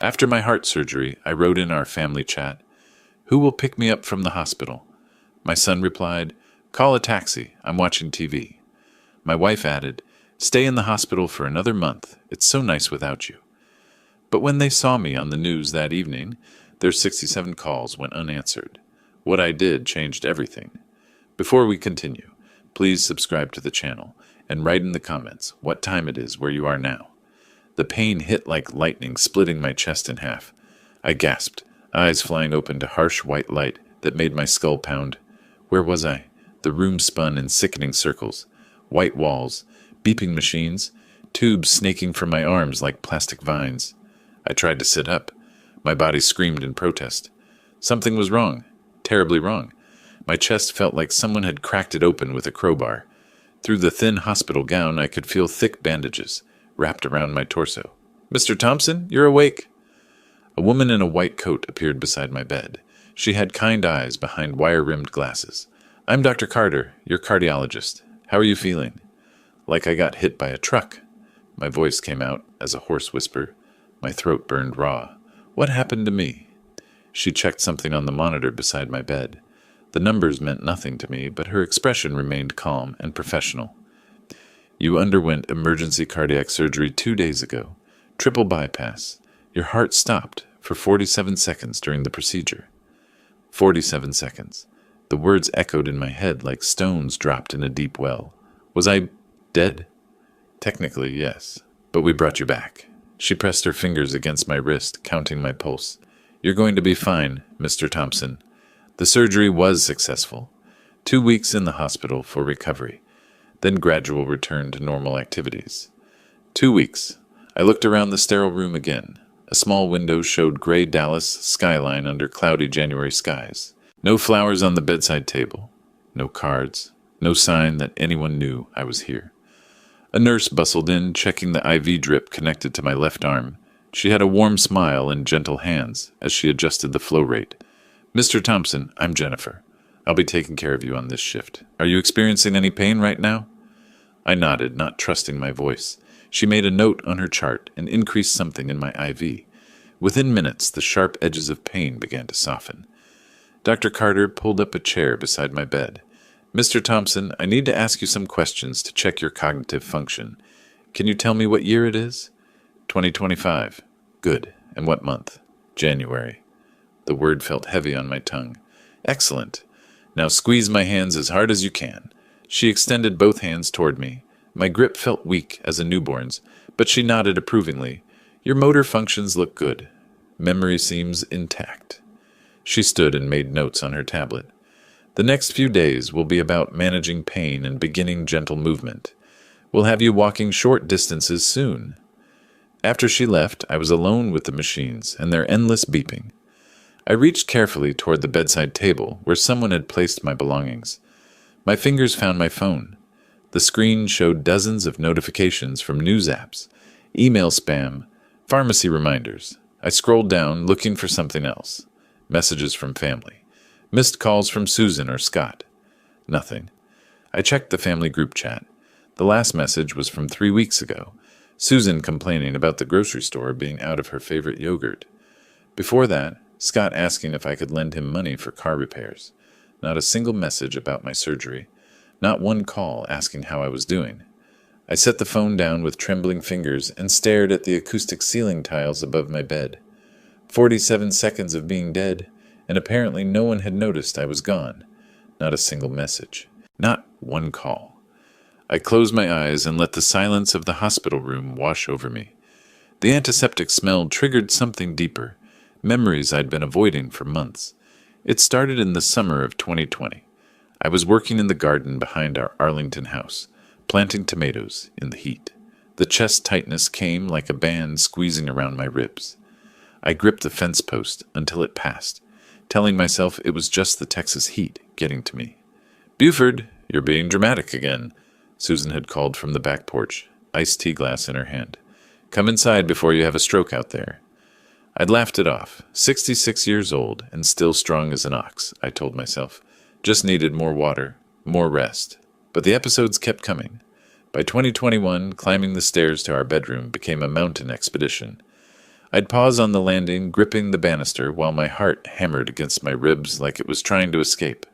After my heart surgery, I wrote in our family chat, "Who will pick me up from the hospital?" My son replied, "Call a taxi. I'm watching TV." My wife added, "Stay in the hospital for another month. It's so nice without you." But when they saw me on the news that evening, their 67 calls went unanswered. What I did changed everything. Before we continue, please subscribe to the channel and write in the comments what time it is where you are now. The pain hit like lightning, splitting my chest in half. I gasped, eyes flying open to harsh white light that made my skull pound. Where was I? The room spun in sickening circles. White walls, beeping machines, tubes snaking from my arms like plastic vines. I tried to sit up. My body screamed in protest. Something was wrong, terribly wrong. My chest felt like someone had cracked it open with a crowbar. Through the thin hospital gown, I could feel thick bandages wrapped around my torso. "Mr. Thompson, you're awake." A woman in a white coat appeared beside my bed. She had kind eyes behind wire-rimmed glasses. "I'm Dr. Carter, your cardiologist. How are you feeling?" "Like I got hit by a truck." My voice came out as a hoarse whisper. My throat burned raw. "What happened to me?" She checked something on the monitor beside my bed. The numbers meant nothing to me, but her expression remained calm and professional. "You underwent emergency cardiac surgery 2 days ago. Triple bypass. Your heart stopped for 47 seconds during the procedure." 47 seconds. The words echoed in my head like stones dropped in a deep well. Was I dead? Technically, yes. But we brought you back. She pressed her fingers against my wrist, counting my pulse. "You're going to be fine, Mr. Thompson." The surgery was successful. 2 weeks in the hospital for recovery, then gradual return to normal activities. 2 weeks. I looked around the sterile room again. A small window showed gray Dallas skyline under cloudy January skies. No flowers on the bedside table. No cards. No sign that anyone knew I was here. A nurse bustled in, checking the IV drip connected to my left arm. She had a warm smile and gentle hands as she adjusted the flow rate. "Mr. Thompson, I'm Jennifer. I'll be taking care of you on this shift. Are you experiencing any pain right now?" I nodded, not trusting my voice. She made a note on her chart and increased something in my IV. Within minutes, the sharp edges of pain began to soften. Dr. Carter pulled up a chair beside my bed. "Mr. Thompson, I need to ask you some questions to check your cognitive function. Can you tell me what year it is?" 2025. "Good. And what month?" "January." The word felt heavy on my tongue. "Excellent. Now squeeze my hands as hard as you can." She extended both hands toward me. My grip felt weak as a newborn's, but she nodded approvingly. "Your motor functions look good. Memory seems intact." She stood and made notes on her tablet. "The next few days will be about managing pain and beginning gentle movement. We'll have you walking short distances soon." After she left, I was alone with the machines and their endless beeping. I reached carefully toward the bedside table where someone had placed my belongings. My fingers found my phone. The screen showed dozens of notifications from news apps, email spam, pharmacy reminders. I scrolled down, looking for something else. Messages from family. Missed calls from Susan or Scott. Nothing. I checked the family group chat. The last message was from 3 weeks ago. Susan complaining about the grocery store being out of her favorite yogurt. Before that, Scott asking if I could lend him money for car repairs. Not a single message about my surgery. Not one call asking how I was doing. I set the phone down with trembling fingers and stared at the acoustic ceiling tiles above my bed. 47 seconds of being dead, and apparently no one had noticed I was gone. Not a single message. Not one call. I closed my eyes and let the silence of the hospital room wash over me. The antiseptic smell triggered something deeper, memories I'd been avoiding for months. It started in the summer of 2020. I was working in the garden behind our Arlington house, planting tomatoes in the heat. The chest tightness came like a band squeezing around my ribs. I gripped the fence post until it passed, telling myself it was just the Texas heat getting to me. "Buford, you're being dramatic again," Susan had called from the back porch, iced tea glass in her hand. "Come inside before you have a stroke out there." I'd laughed it off. 66 years old and still strong as an ox, I told myself. Just needed more water, more rest. But the episodes kept coming. By 2021, climbing the stairs to our bedroom became a mountain expedition. I'd pause on the landing, gripping the banister, while my heart hammered against my ribs like it was trying to escape.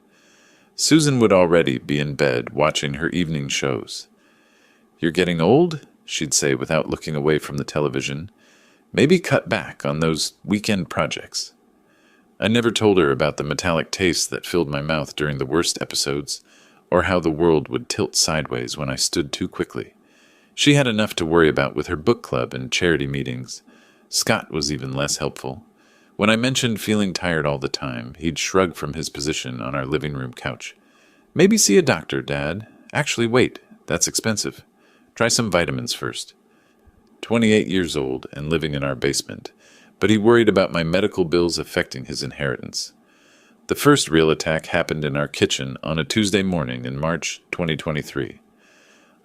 Susan would already be in bed, watching her evening shows. "You're getting old?" she'd say without looking away from the television. "Maybe cut back on those weekend projects." I never told her about the metallic taste that filled my mouth during the worst episodes, or how the world would tilt sideways when I stood too quickly. She had enough to worry about with her book club and charity meetings. Scott was even less helpful. When I mentioned feeling tired all the time, he'd shrug from his position on our living room couch. "Maybe see a doctor, Dad. Actually, wait, that's expensive. Try some vitamins first." 28 years old and living in our basement, but he worried about my medical bills affecting his inheritance. The first real attack happened in our kitchen on a Tuesday morning in March 2023.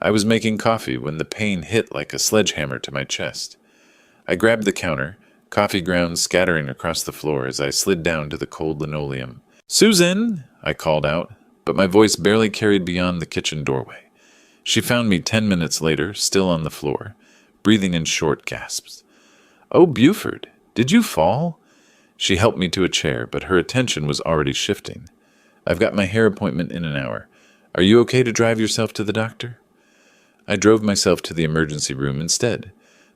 I was making coffee when the pain hit like a sledgehammer to my chest. I grabbed the counter, coffee grounds scattering across the floor as I slid down to the cold linoleum. "Susan!" I called out, but my voice barely carried beyond the kitchen doorway. She found me 10 minutes later, still on the floor, breathing in short gasps. "Oh, Buford, did you fall?" She helped me to a chair, but her attention was already shifting. "I've got my hair appointment in an hour. Are you okay to drive yourself to the doctor?" I drove myself to the emergency room instead.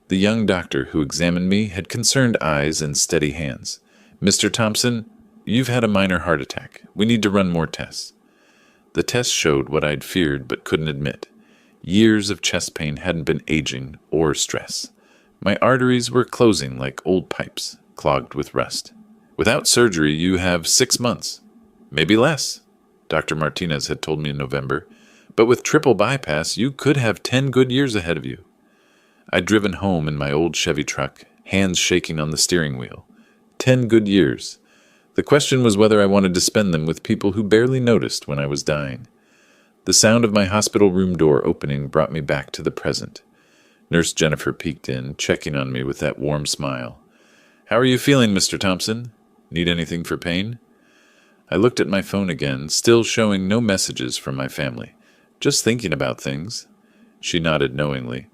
The young doctor who examined me had concerned eyes and steady hands. "Mr. Thompson, you've had a minor heart attack. We need to run more tests." The tests showed what I'd feared but couldn't admit. Years of chest pain hadn't been aging or stress. My arteries were closing like old pipes, clogged with rust. "Without surgery, you have 6 months. Maybe less," Dr. Martinez had told me in November. "But with triple bypass, you could have 10 good years ahead of you." I'd driven home in my old Chevy truck, hands shaking on the steering wheel. 10 good years. The question was whether I wanted to spend them with people who barely noticed when I was dying. The sound of my hospital room door opening brought me back to the present. Nurse Jennifer peeked in, checking on me with that warm smile. "How are you feeling, Mr. Thompson? Need anything for pain?" I looked at my phone again, still showing no messages from my family. "Just thinking about things." She nodded knowingly.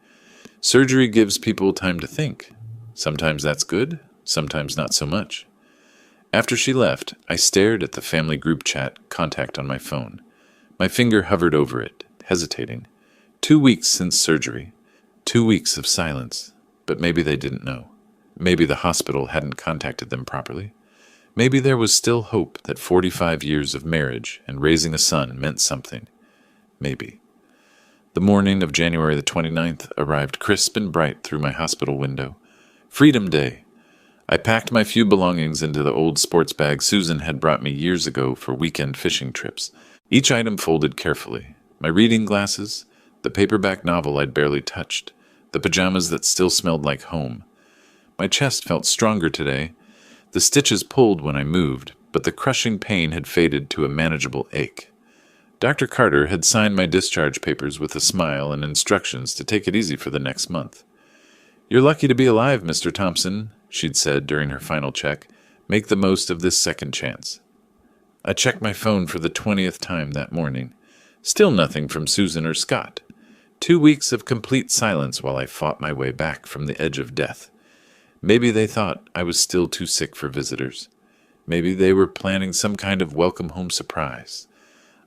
"Surgery gives people time to think. Sometimes that's good, sometimes not so much." After she left, I stared at the family group chat contact on my phone. My finger hovered over it, hesitating. 2 weeks since surgery. 2 weeks of silence. But maybe they didn't know. Maybe the hospital hadn't contacted them properly. Maybe there was still hope that 45 years of marriage and raising a son meant something. Maybe. The morning of January the 29th arrived crisp and bright through my hospital window. Freedom Day. I packed my few belongings into the old sports bag Susan had brought me years ago for weekend fishing trips. Each item folded carefully. My reading glasses, the paperback novel I'd barely touched, the pajamas that still smelled like home. My chest felt stronger today. The stitches pulled when I moved, but the crushing pain had faded to a manageable ache. Dr. Carter had signed my discharge papers with a smile and instructions to take it easy for the next month. "You're lucky to be alive, Mr. Thompson," she'd said during her final check. "Make the most of this second chance." I checked my phone for the 20th time that morning. Still nothing from Susan or Scott. 2 weeks of complete silence while I fought my way back from the edge of death. Maybe they thought I was still too sick for visitors. Maybe they were planning some kind of welcome home surprise.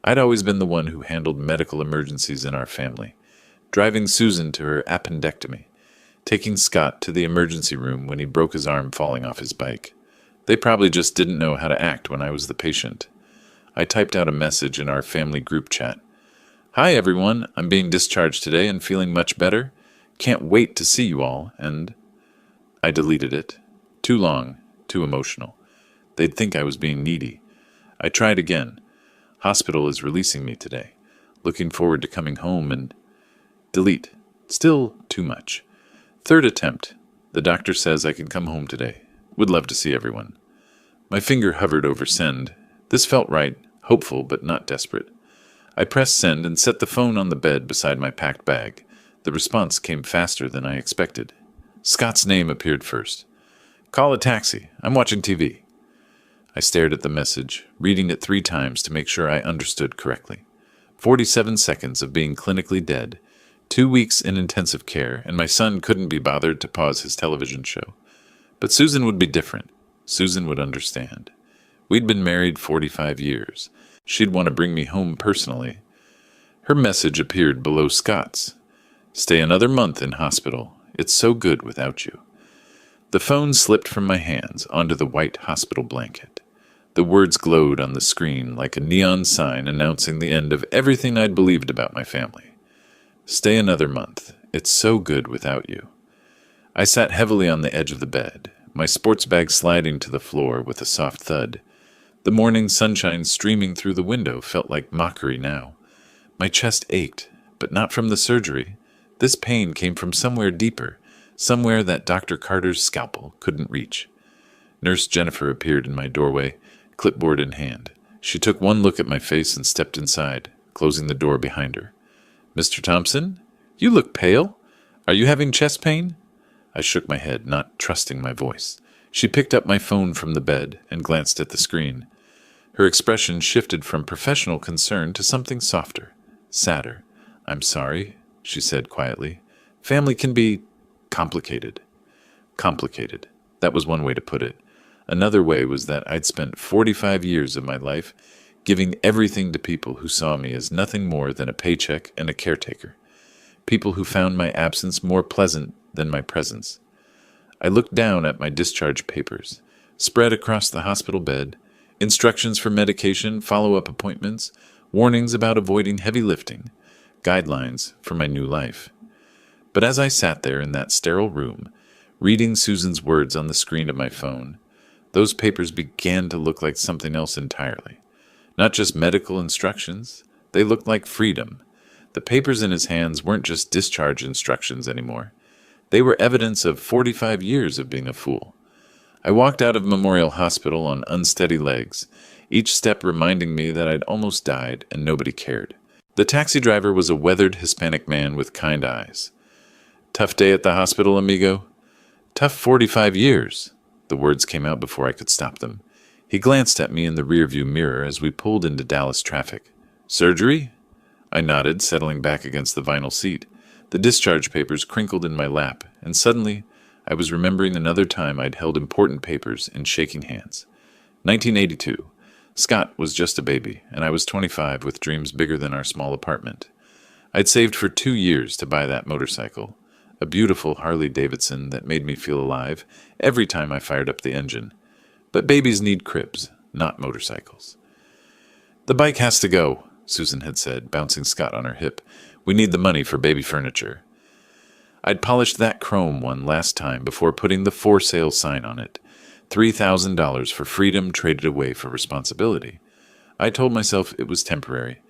I'd always been the one who handled medical emergencies in our family, driving Susan to her appendectomy, taking Scott to the emergency room when he broke his arm falling off his bike. They probably just didn't know how to act when I was the patient. I typed out a message in our family group chat. "Hi everyone, I'm being discharged today and feeling much better. Can't wait to see you all," and I deleted it. Too long, too emotional. They'd think I was being needy. I tried again. "Hospital is releasing me today. Looking forward to coming home," and delete. Still too much. Third attempt. "The doctor says I can come home today. Would love to see everyone." My finger hovered over send. This felt right, hopeful but not desperate. I pressed send and set the phone on the bed beside my packed bag. The response came faster than I expected. Scott's name appeared first. "Call a taxi. I'm watching TV." I stared at the message, reading it 3 times to make sure I understood correctly. 47 seconds of being clinically dead, 2 weeks in intensive care, and my son couldn't be bothered to pause his television show. But Susan would be different. Susan would understand. We'd been married 45 years. She'd want to bring me home personally. Her message appeared below Scott's. Stay another month in hospital. It's so good without you. The phone slipped from my hands onto the white hospital blanket. The words glowed on the screen like a neon sign announcing the end of everything I'd believed about my family. Stay another month. It's so good without you. I sat heavily on the edge of the bed, my sports bag sliding to the floor with a soft thud. The morning sunshine streaming through the window felt like mockery now. My chest ached, but not from the surgery. This pain came from somewhere deeper, somewhere that Dr. Carter's scalpel couldn't reach. Nurse Jennifer appeared in my doorway, clipboard in hand. She took one look at my face and stepped inside, closing the door behind her. Mr. Thompson, you look pale. Are you having chest pain? I shook my head, not trusting my voice. She picked up my phone from the bed and glanced at the screen. Her expression shifted from professional concern to something softer, sadder. I'm sorry, she said quietly. Family can be complicated. Complicated. That was one way to put it. Another way was that I'd spent 45 years of my life giving everything to people who saw me as nothing more than a paycheck and a caretaker. People who found my absence more pleasant than my presence. I looked down at my discharge papers, spread across the hospital bed, instructions for medication, follow-up appointments, warnings about avoiding heavy lifting, guidelines for my new life. But as I sat there in that sterile room, reading Susan's words on the screen of my phone, those papers began to look like something else entirely. Not just medical instructions, they looked like freedom. The papers in his hands weren't just discharge instructions anymore. They were evidence of 45 years of being a fool. I walked out of Memorial Hospital on unsteady legs, each step reminding me that I'd almost died and nobody cared. The taxi driver was a weathered Hispanic man with kind eyes. Tough day at the hospital, amigo? Tough 45 years. The words came out before I could stop them. He glanced at me in the rearview mirror as we pulled into Dallas traffic. Surgery? I nodded, settling back against the vinyl seat. The discharge papers crinkled in my lap, and suddenly I was remembering another time I'd held important papers in shaking hands. 1982. Scott was just a baby, and I was 25 with dreams bigger than our small apartment. I'd saved for 2 years to buy that motorcycle, a beautiful Harley-Davidson that made me feel alive every time I fired up the engine. But babies need cribs, not motorcycles. The bike has to go, Susan had said, bouncing Scott on her hip. We need the money for baby furniture. I'd polished that chrome one last time before putting the for sale sign on it. $3,000 for freedom traded away for responsibility. I told myself it was temporary,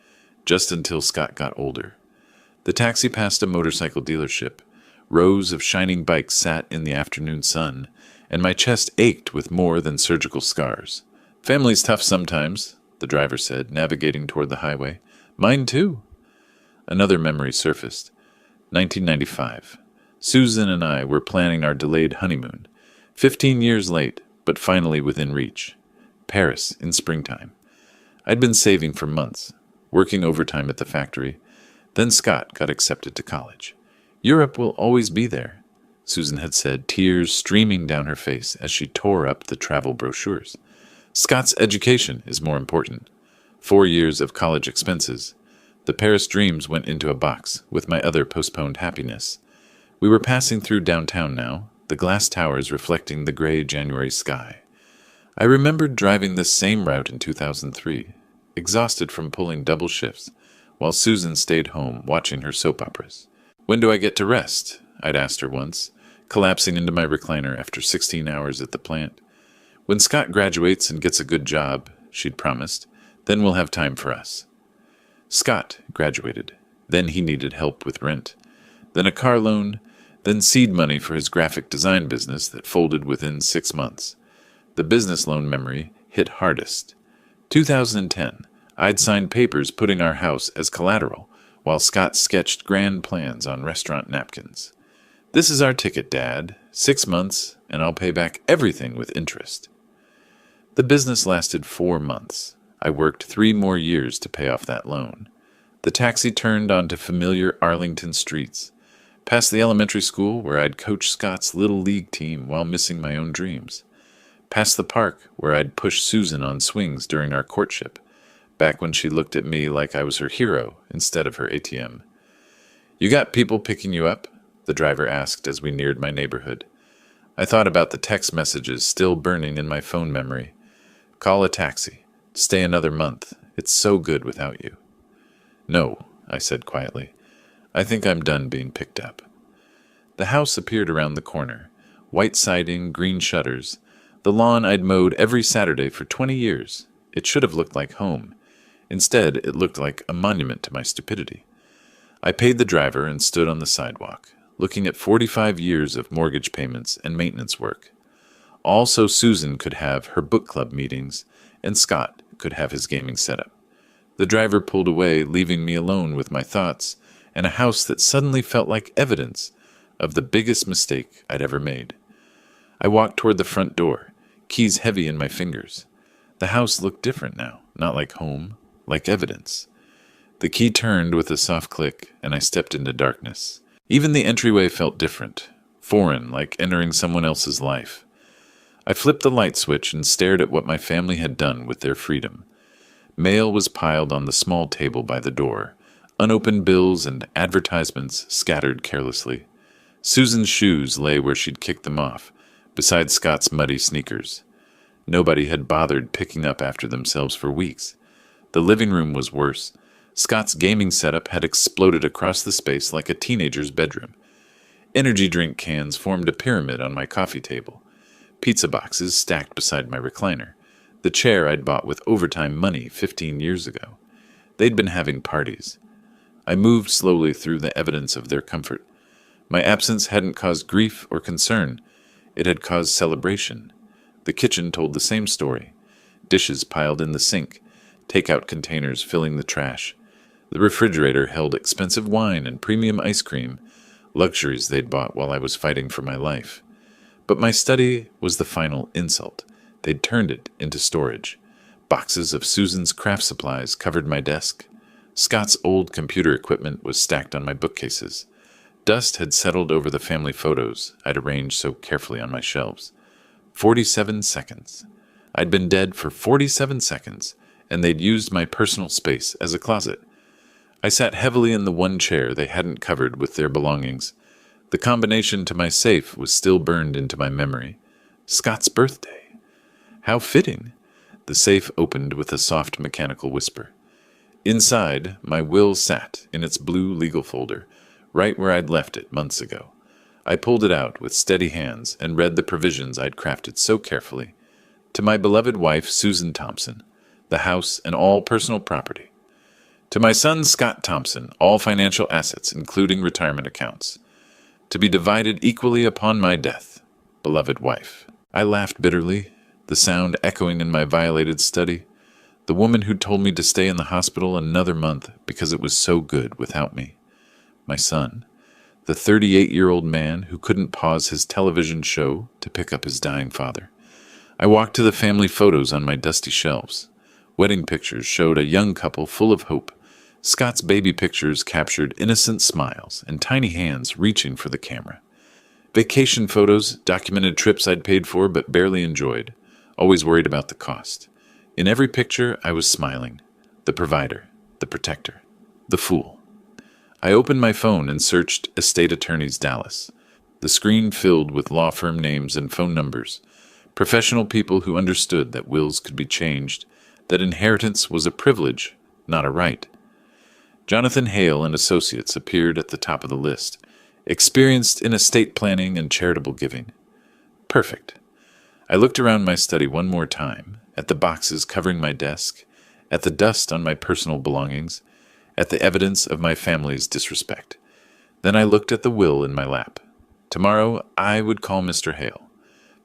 just until Scott got older. The taxi passed a motorcycle dealership. Rows of shining bikes sat in the afternoon sun, and my chest ached with more than surgical scars. Family's tough sometimes, the driver said, navigating toward the highway. Mine too. Another memory surfaced. 1995. Susan and I were planning our delayed honeymoon. 15 years late, but finally within reach. Paris in springtime. I'd been saving for months, working overtime at the factory. Then Scott got accepted to college. Europe will always be there, Susan had said, tears streaming down her face as she tore up the travel brochures. Scott's education is more important. 4 years of college expenses. The Paris dreams went into a box with my other postponed happiness. We were passing through downtown now, the glass towers reflecting the gray January sky. I remembered driving this same route in 2003, exhausted from pulling double shifts, while Susan stayed home watching her soap operas. When do I get to rest? I'd asked her once, collapsing into my recliner after 16 hours at the plant. When Scott graduates and gets a good job, she'd promised, then we'll have time for us. Scott graduated. Then he needed help with rent. Then a car loan. Then seed money for his graphic design business that folded within 6 months. The business loan memory hit hardest. 2010. I'd signed papers putting our house as collateral, while Scott sketched grand plans on restaurant napkins. This is our ticket, Dad. 6 months, and I'll pay back everything with interest. The business lasted 4 months. I worked 3 more years to pay off that loan. The taxi turned onto familiar Arlington streets. Past the elementary school where I'd coach Scott's little league team while missing my own dreams. Past the park where I'd push Susan on swings during our courtship, back when she looked at me like I was her hero instead of her ATM. "You got people picking you up?" the driver asked as we neared my neighborhood. I thought about the text messages still burning in my phone memory. "Call a taxi. Stay another month. It's so good without you." "No," I said quietly. "I think I'm done being picked up." The house appeared around the corner. White siding, green shutters. The lawn I'd mowed every Saturday for 20 years. It should have looked like home. Instead, it looked like a monument to my stupidity. I paid the driver and stood on the sidewalk, looking at 45 years of mortgage payments and maintenance work. All so Susan could have her book club meetings and Scott could have his gaming setup. The driver pulled away, leaving me alone with my thoughts and a house that suddenly felt like evidence of the biggest mistake I'd ever made. I walked toward the front door, keys heavy in my fingers. The house looked different now, not like home, like evidence. The key turned with a soft click, and I stepped into darkness. Even the entryway felt different, foreign, like entering someone else's life. I flipped the light switch and stared at what my family had done with their freedom. Mail was piled on the small table by the door, unopened bills and advertisements scattered carelessly. Susan's shoes lay where she'd kicked them off, beside Scott's muddy sneakers. Nobody had bothered picking up after themselves for weeks. The living room was worse. Scott's gaming setup had exploded across the space like a teenager's bedroom. Energy drink cans formed a pyramid on my coffee table. Pizza boxes stacked beside my recliner. The chair I'd bought with overtime money 15 years ago. They'd been having parties. I moved slowly through the evidence of their comfort. My absence hadn't caused grief or concern. It had caused celebration. The kitchen told the same story. Dishes piled in the sink, takeout containers filling the trash. The refrigerator held expensive wine and premium ice cream, luxuries they'd bought while I was fighting for my life. But my study was the final insult. They'd turned it into storage. Boxes of Susan's craft supplies covered my desk. Scott's old computer equipment was stacked on my bookcases. Dust had settled over the family photos I'd arranged so carefully on my shelves. 47 seconds. I'd been dead for 47 seconds, and they'd used my personal space as a closet. I sat heavily in the one chair they hadn't covered with their belongings. The combination to my safe was still burned into my memory. Scott's birthday. How fitting. The safe opened with a soft mechanical whisper. Inside, my will sat in its blue legal folder, right where I'd left it months ago. I pulled it out with steady hands and read the provisions I'd crafted so carefully. To my beloved wife, Susan Thompson, the house and all personal property. To my son, Scott Thompson, all financial assets, including retirement accounts. To be divided equally upon my death, beloved wife. I laughed bitterly, the sound echoing in my violated study. The woman who told me to stay in the hospital another month because it was so good without me. My son, the 38-year-old man who couldn't pause his television show to pick up his dying father. I walked to the family photos on my dusty shelves. Wedding pictures showed a young couple full of hope. Scott's baby pictures captured innocent smiles and tiny hands reaching for the camera. Vacation photos documented trips I'd paid for but barely enjoyed, always worried about the cost. In every picture, I was smiling. The provider, the protector, the fool. I opened my phone and searched Estate Attorneys Dallas. The screen filled with law firm names and phone numbers. Professional people who understood that wills could be changed, that inheritance was a privilege, not a right. Jonathan Hale and Associates appeared at the top of the list, experienced in estate planning and charitable giving. Perfect. I looked around my study one more time, at the boxes covering my desk, at the dust on my personal belongings, at the evidence of my family's disrespect. Then I looked at the will in my lap. Tomorrow I would call Mr. Hale.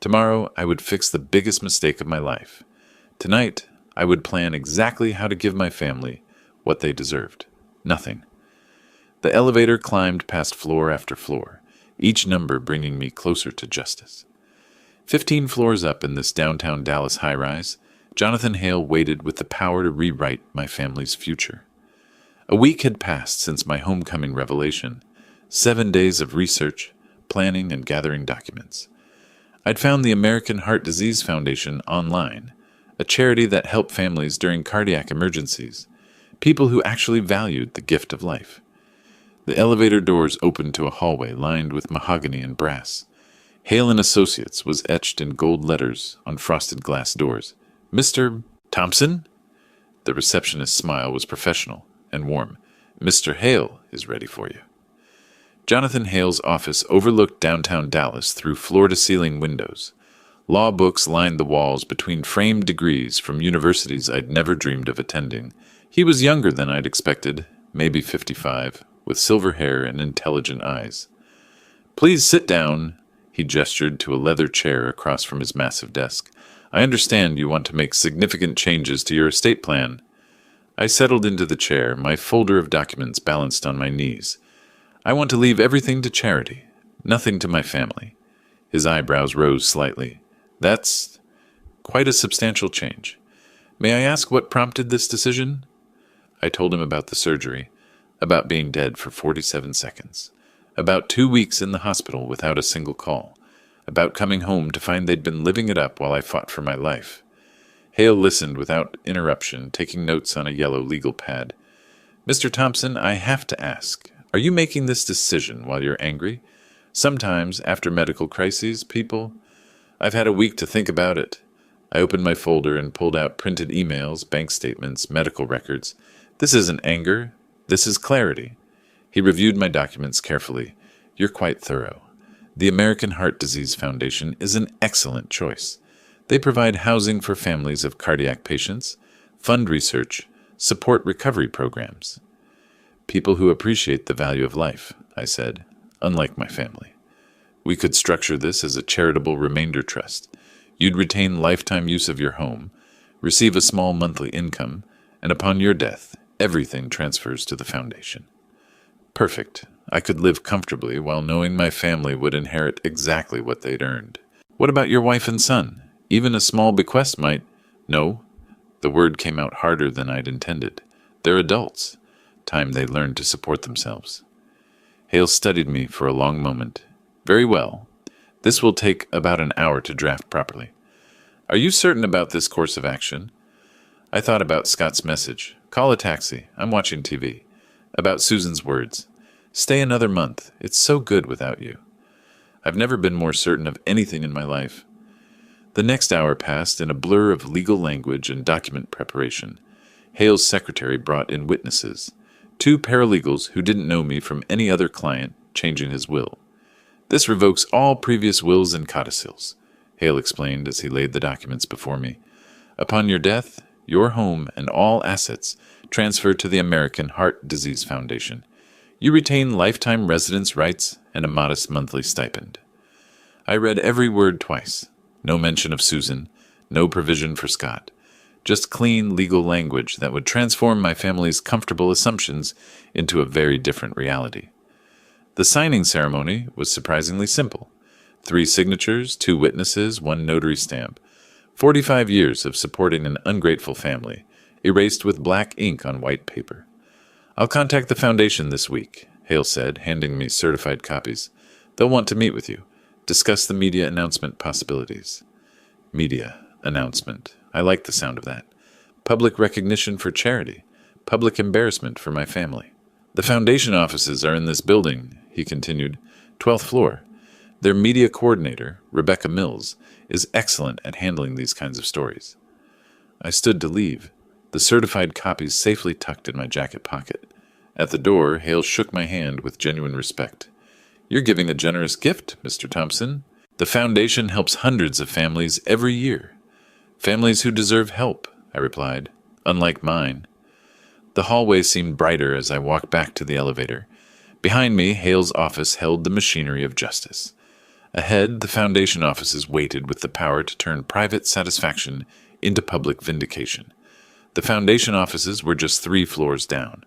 Tomorrow I would fix the biggest mistake of my life. Tonight I would plan exactly how to give my family what they deserved. Nothing. The elevator climbed past floor after floor, each number bringing me closer to justice. 15 floors up in this downtown Dallas high-rise, Jonathan Hale waited with the power to rewrite my family's future. A week had passed since my homecoming revelation. 7 days of research, planning, and gathering documents. I'd found the American Heart Disease Foundation online, a charity that helped families during cardiac emergencies, people who actually valued the gift of life. The elevator doors opened to a hallway lined with mahogany and brass. Hale & Associates was etched in gold letters on frosted glass doors. Mr. Thompson? The receptionist's smile was professional and warm. Mr. Hale is ready for you. Jonathan Hale's office overlooked downtown Dallas through floor-to-ceiling windows. Law books lined the walls between framed degrees from universities I'd never dreamed of attending. He was younger than I'd expected, maybe 55, with silver hair and intelligent eyes. Please sit down, he gestured to a leather chair across from his massive desk. I understand you want to make significant changes to your estate plan. I settled into the chair, my folder of documents balanced on my knees. I want to leave everything to charity, nothing to my family. His eyebrows rose slightly. That's quite a substantial change. May I ask what prompted this decision? I told him about the surgery, about being dead for 47 seconds, about 2 weeks in the hospital without a single call, about coming home to find they'd been living it up while I fought for my life. Hale listened without interruption, taking notes on a yellow legal pad. Mr. Thompson, I have to ask, are you making this decision while you're angry? Sometimes, after medical crises, I've had a week to think about it. I opened my folder and pulled out printed emails, bank statements, medical records. This isn't anger. This is clarity. He reviewed my documents carefully. You're quite thorough. The American Heart Disease Foundation is an excellent choice. They provide housing for families of cardiac patients, fund research, support recovery programs. People who appreciate the value of life, I said, unlike my family. We could structure this as a charitable remainder trust. You'd retain lifetime use of your home, receive a small monthly income, and upon your death, everything transfers to the foundation. Perfect. I could live comfortably while knowing my family would inherit exactly what they'd earned. What about your wife and son? Even a small bequest might... No. The word came out harder than I'd intended. They're adults. Time they learn to support themselves. Hale studied me for a long moment. Very well. This will take about an hour to draft properly. Are you certain about this course of action? I thought about Scott's message. Call a taxi. I'm watching TV. About Susan's words. Stay another month. It's so good without you. I've never been more certain of anything in my life. The next hour passed in a blur of legal language and document preparation. Hale's secretary brought in witnesses. 2 paralegals who didn't know me from any other client, changing his will. This revokes all previous wills and codicils, Hale explained as he laid the documents before me. Upon your death, your home and all assets transfer to the American Heart Disease Foundation. You retain lifetime residence rights and a modest monthly stipend. I read every word twice. No mention of Susan, no provision for Scott. Just clean legal language that would transform my family's comfortable assumptions into a very different reality. The signing ceremony was surprisingly simple. 3 signatures, 2 witnesses, 1 notary stamp. 45 years of supporting an ungrateful family, erased with black ink on white paper. I'll contact the foundation this week, Hale said, handing me certified copies. They'll want to meet with you, discuss the media announcement possibilities. Media announcement. I like the sound of that. Public recognition for charity. Public embarrassment for my family. The foundation offices are in this building, he continued. 12th floor. Their media coordinator, Rebecca Mills, is excellent at handling these kinds of stories. I stood to leave, the certified copies safely tucked in my jacket pocket. At the door, Hale shook my hand with genuine respect. You're giving a generous gift, Mr. Thompson. The foundation helps hundreds of families every year. Families who deserve help, I replied, unlike mine. The hallway seemed brighter as I walked back to the elevator. Behind me, Hale's office held the machinery of justice. Ahead, the foundation offices waited with the power to turn private satisfaction into public vindication. The foundation offices were just 3 floors down.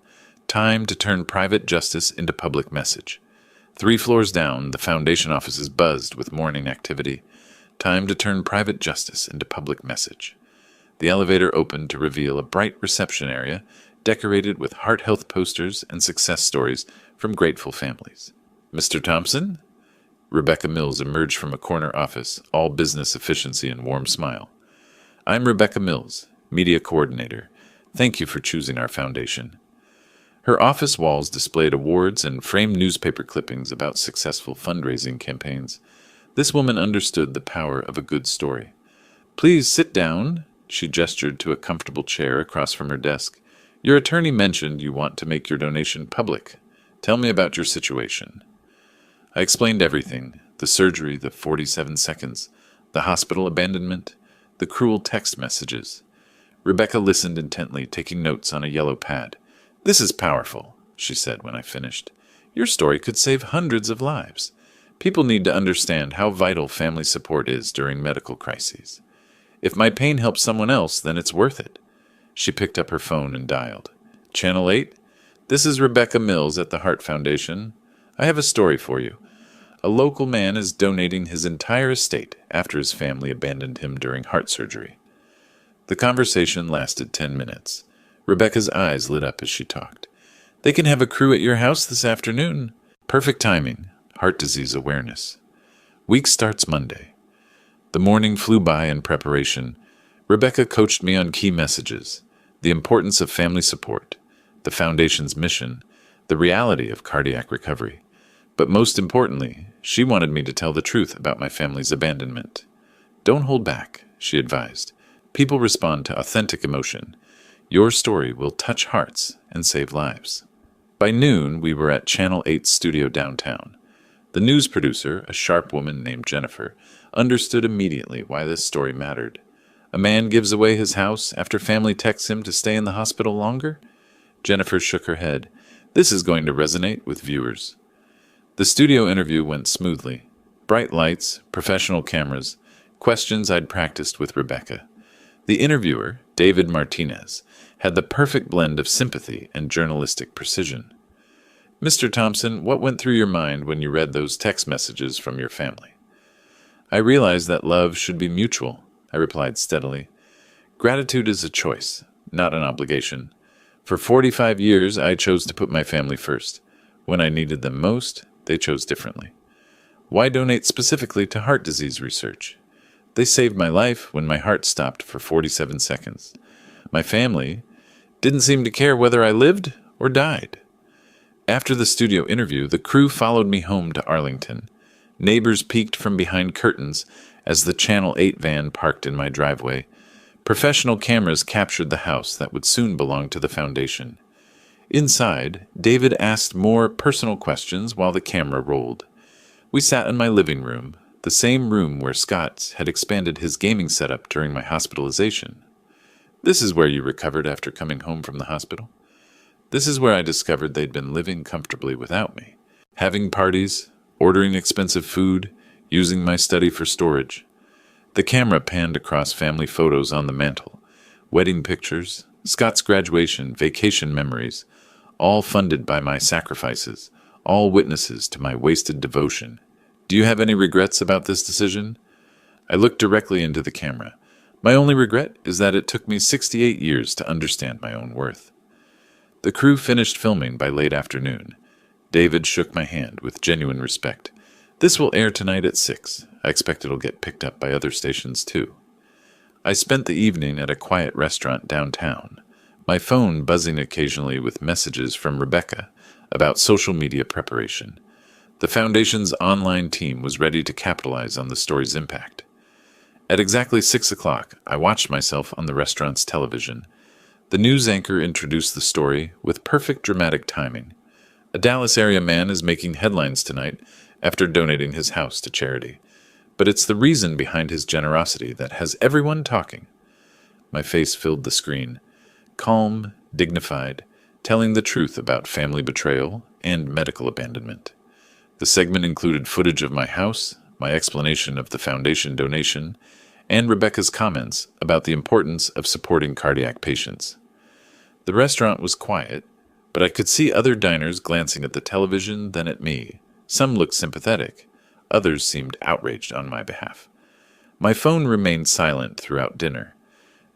Time to turn private justice into public message. 3 floors down, the foundation offices buzzed with morning activity. Time to turn private justice into public message. The elevator opened to reveal a bright reception area decorated with heart health posters and success stories from grateful families. Mr. Thompson? Rebecca Mills emerged from a corner office, all business efficiency and warm smile. I'm Rebecca Mills, media coordinator. Thank you for choosing our foundation. Her office walls displayed awards and framed newspaper clippings about successful fundraising campaigns. This woman understood the power of a good story. Please sit down, she gestured to a comfortable chair across from her desk. Your attorney mentioned you want to make your donation public. Tell me about your situation. I explained everything, the surgery, the 47 seconds, the hospital abandonment, the cruel text messages. Rebecca listened intently, taking notes on a yellow pad. This is powerful, she said when I finished. Your story could save hundreds of lives. People need to understand how vital family support is during medical crises. If my pain helps someone else, then it's worth it. She picked up her phone and dialed. Channel 8? This is Rebecca Mills at the Heart Foundation. I have a story for you. A local man is donating his entire estate after his family abandoned him during heart surgery. The conversation lasted 10 minutes. Rebecca's eyes lit up as she talked. They can have a crew at your house this afternoon. Perfect timing. Heart disease awareness. Week starts Monday. The morning flew by in preparation. Rebecca coached me on key messages, the importance of family support, the Foundation's mission, the reality of cardiac recovery. But most importantly, she wanted me to tell the truth about my family's abandonment. Don't hold back, she advised. People respond to authentic emotion. Your story will touch hearts and save lives. By noon, we were at Channel 8's studio downtown. The news producer, a sharp woman named Jennifer, understood immediately why this story mattered. A man gives away his house after family texts him to stay in the hospital longer? Jennifer shook her head. This is going to resonate with viewers. The studio interview went smoothly. Bright lights, professional cameras, questions I'd practiced with Rebecca. The interviewer, David Martinez, had the perfect blend of sympathy and journalistic precision. Mr. Thompson, what went through your mind when you read those text messages from your family? I realized that love should be mutual, I replied steadily. Gratitude is a choice, not an obligation. For 45 years, I chose to put my family first. When I needed them most, they chose differently. Why donate specifically to heart disease research? They saved my life when my heart stopped for 47 seconds. My family didn't seem to care whether I lived or died. After the studio interview, the crew followed me home to Arlington. Neighbors peeked from behind curtains as the Channel 8 van parked in my driveway. Professional cameras captured the house that would soon belong to the foundation. Inside, David asked more personal questions while the camera rolled. We sat in my living room, the same room where Scott had expanded his gaming setup during my hospitalization. This is where you recovered after coming home from the hospital? This is where I discovered they'd been living comfortably without me, having parties, ordering expensive food, using my study for storage. The camera panned across family photos on the mantel, wedding pictures, Scott's graduation, vacation memories, all funded by my sacrifices, all witnesses to my wasted devotion. Do you have any regrets about this decision? I looked directly into the camera. My only regret is that it took me 68 years to understand my own worth. The crew finished filming by late afternoon. David shook my hand with genuine respect. This will air tonight at 6. I expect it'll get picked up by other stations too. I spent the evening at a quiet restaurant downtown, my phone buzzing occasionally with messages from Rebecca about social media preparation. The Foundation's online team was ready to capitalize on the story's impact. At exactly 6 o'clock, I watched myself on the restaurant's television. The news anchor introduced the story with perfect dramatic timing. A Dallas area man is making headlines tonight after donating his house to charity. But it's the reason behind his generosity that has everyone talking. My face filled the screen. Calm, dignified, telling the truth about family betrayal and medical abandonment. The segment included footage of my house, my explanation of the foundation donation, and Rebecca's comments about the importance of supporting cardiac patients. The restaurant was quiet, but I could see other diners glancing at the television than at me. Some looked sympathetic. Others seemed outraged on my behalf. My phone remained silent throughout dinner.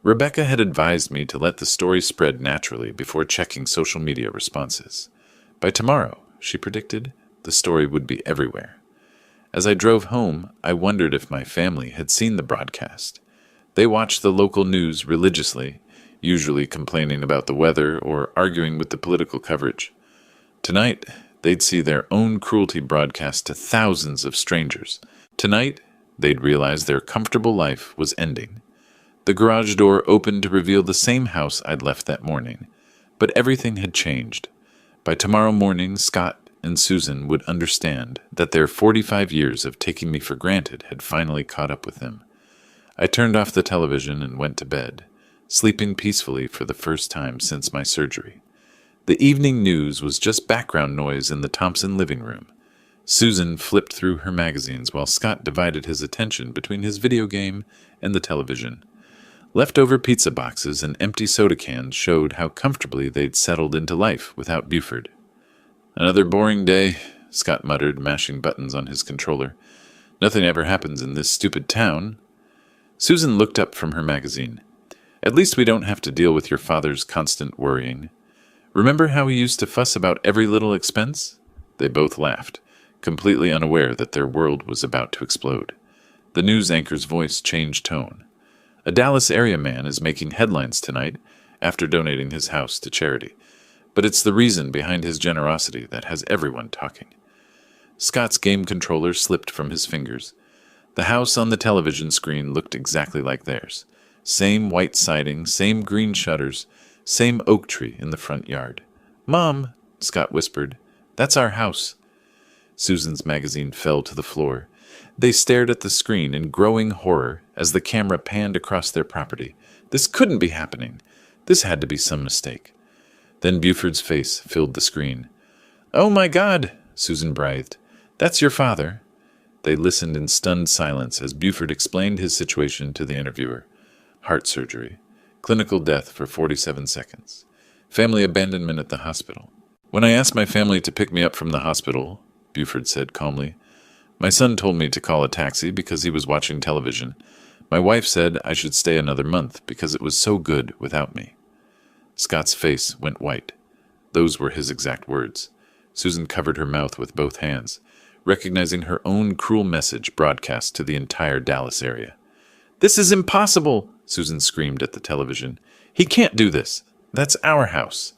Rebecca had advised me to let the story spread naturally before checking social media responses. By tomorrow, she predicted, the story would be everywhere. As I drove home, I wondered if my family had seen the broadcast. They watched the local news religiously, usually complaining about the weather or arguing with the political coverage. Tonight, they'd see their own cruelty broadcast to thousands of strangers. Tonight, they'd realize their comfortable life was ending. The garage door opened to reveal the same house I'd left that morning, but everything had changed. By tomorrow morning, Scott and Susan would understand that their 45 years of taking me for granted had finally caught up with them. I turned off the television and went to bed, sleeping peacefully for the first time since my surgery. The evening news was just background noise in the Thompson living room. Susan flipped through her magazines while Scott divided his attention between his video game and the television. Leftover pizza boxes and empty soda cans showed how comfortably they'd settled into life without Buford. "Another boring day," Scott muttered, mashing buttons on his controller. "Nothing ever happens in this stupid town." Susan looked up from her magazine. "At least we don't have to deal with your father's constant worrying. Remember how he used to fuss about every little expense?" They both laughed, completely unaware that their world was about to explode. The news anchor's voice changed tone. "A Dallas area man is making headlines tonight after donating his house to charity. But it's the reason behind his generosity that has everyone talking." Scott's game controller slipped from his fingers. The house on the television screen looked exactly like theirs. Same white siding, same green shutters, same oak tree in the front yard. "Mom," Scott whispered, "that's our house." Susan's magazine fell to the floor. They stared at the screen in growing horror as the camera panned across their property. This couldn't be happening. This had to be some mistake. Then Buford's face filled the screen. "Oh my God," Susan breathed. "That's your father." They listened in stunned silence as Buford explained his situation to the interviewer. Heart surgery. Clinical death for 47 seconds. Family abandonment at the hospital. "When I asked my family to pick me up from the hospital," Buford said calmly, "my son told me to call a taxi because he was watching television. My wife said I should stay another month because it was so good without me." Scott's face went white. Those were his exact words. Susan covered her mouth with both hands, recognizing her own cruel message broadcast to the entire Dallas area. "This is impossible," Susan screamed at the television. "He can't do this. That's our house."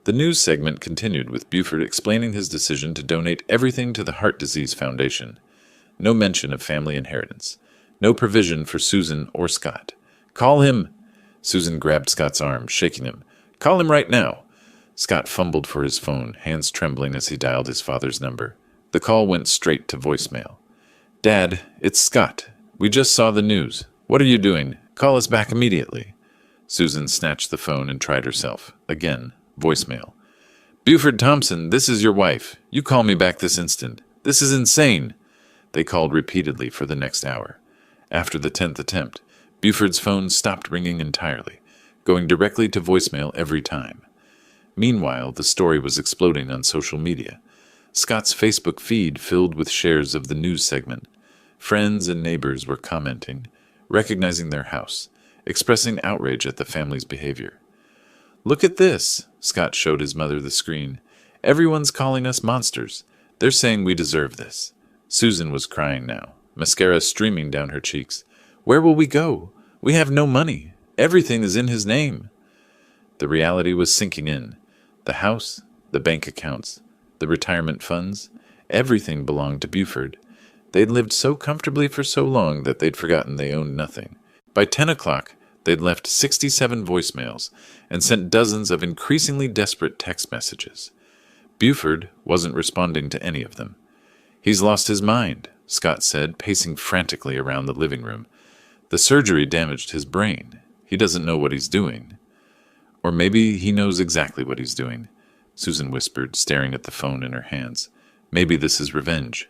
The news segment continued with Buford explaining his decision to donate everything to the Heart Disease Foundation. No mention of family inheritance. No provision for Susan or Scott. "Call him." Susan grabbed Scott's arm, shaking him. "Call him right now." Scott fumbled for his phone, hands trembling as he dialed his father's number. The call went straight to voicemail. "Dad, it's Scott. We just saw the news. What are you doing? Call us back immediately." Susan snatched the phone and tried herself. Again, voicemail. "Buford Thompson, this is your wife. You call me back this instant. This is insane." They called repeatedly for the next hour. After the 10th attempt, Buford's phone stopped ringing entirely, going directly to voicemail every time. Meanwhile, the story was exploding on social media. Scott's Facebook feed filled with shares of the news segment. Friends and neighbors were commenting, recognizing their house, expressing outrage at the family's behavior. "Look at this," Scott showed his mother the screen. "Everyone's calling us monsters. They're saying we deserve this." Susan was crying now, mascara streaming down her cheeks. "Where will we go? We have no money. Everything is in his name." The reality was sinking in. The house, the bank accounts, the retirement funds, everything belonged to Buford. They'd lived so comfortably for so long that they'd forgotten they owned nothing. By 10 o'clock, they'd left 67 voicemails and sent dozens of increasingly desperate text messages. Buford wasn't responding to any of them. "He's lost his mind," Scott said, pacing frantically around the living room. "The surgery damaged his brain. He doesn't know what he's doing." "Or maybe he knows exactly what he's doing," Susan whispered, staring at the phone in her hands. "Maybe this is revenge."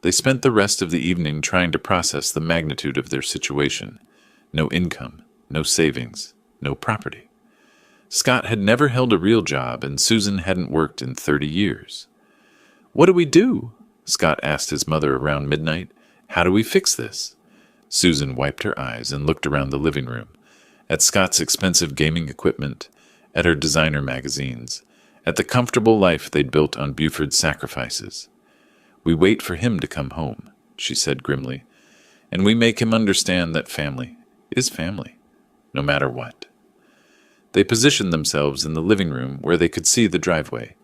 They spent the rest of the evening trying to process the magnitude of their situation. No income, no savings, no property. Scott had never held a real job, and Susan hadn't worked in 30 years. "What do we do?" Scott asked his mother around midnight. "How do we fix this?" Susan wiped her eyes and looked around the living room, at Scott's expensive gaming equipment, at her designer magazines, at the comfortable life they'd built on Buford's sacrifices. "We wait for him to come home," she said grimly, "and we make him understand that family is family, no matter what." They positioned themselves in the living room where they could see the driveway.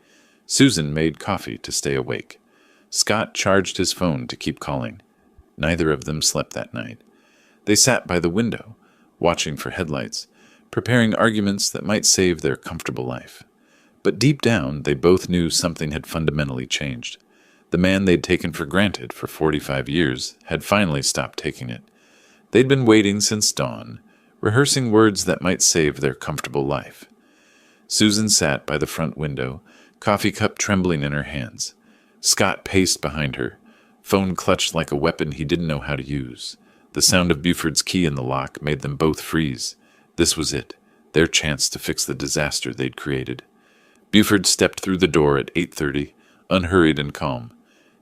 Susan made coffee to stay awake. Scott charged his phone to keep calling. Neither of them slept that night. They sat by the window, watching for headlights, preparing arguments that might save their comfortable life. But deep down, they both knew something had fundamentally changed. The man they'd taken for granted for 45 years had finally stopped taking it. They'd been waiting since dawn, rehearsing words that might save their comfortable life. Susan sat by the front window, coffee cup trembling in her hands. Scott paced behind her, phone clutched like a weapon he didn't know how to use. The sound of Buford's key in the lock made them both freeze. This was it, their chance to fix the disaster they'd created. Buford stepped through the door at 8:30, unhurried and calm.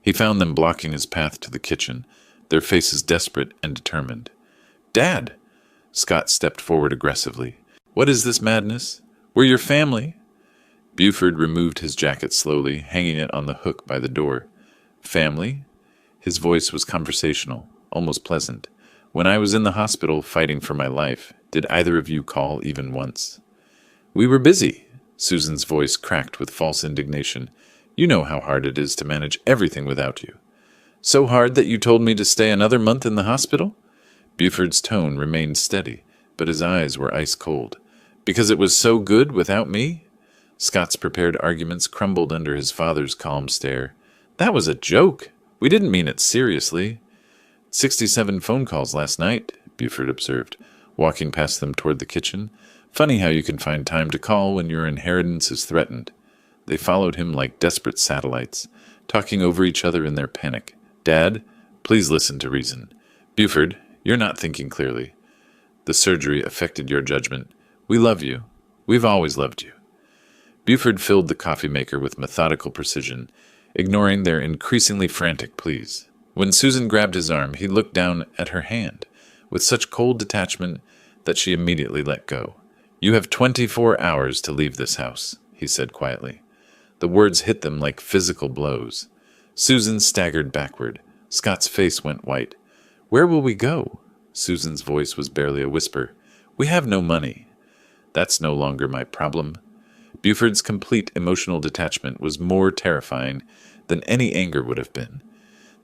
He found them blocking his path to the kitchen, their faces desperate and determined. "Dad!" Scott stepped forward aggressively. "What is this madness? We're your family." Buford removed his jacket slowly, hanging it on the hook by the door. "Family?" His voice was conversational, almost pleasant. "When I was in the hospital fighting for my life, did either of you call even once?" "We were busy." Susan's voice cracked with false indignation. "You know how hard it is to manage everything without you." "So hard that you told me to stay another month in the hospital?" Buford's tone remained steady, but his eyes were ice cold. "Because it was so good without me?" Scott's prepared arguments crumbled under his father's calm stare. "That was a joke. We didn't mean it seriously." 67 phone calls last night," Buford observed, walking past them toward the kitchen. "Funny how you can find time to call when your inheritance is threatened." They followed him like desperate satellites, talking over each other in their panic. "Dad, please listen to reason." "Buford, you're not thinking clearly. The surgery affected your judgment. We love you. We've always loved you." Buford filled the coffee maker with methodical precision, ignoring their increasingly frantic pleas. When Susan grabbed his arm, he looked down at her hand, with such cold detachment that she immediately let go. "You have 24 hours to leave this house," he said quietly. The words hit them like physical blows. Susan staggered backward. Scott's face went white. "Where will we go?" Susan's voice was barely a whisper. "We have no money." "That's no longer my problem." Buford's complete emotional detachment was more terrifying than any anger would have been.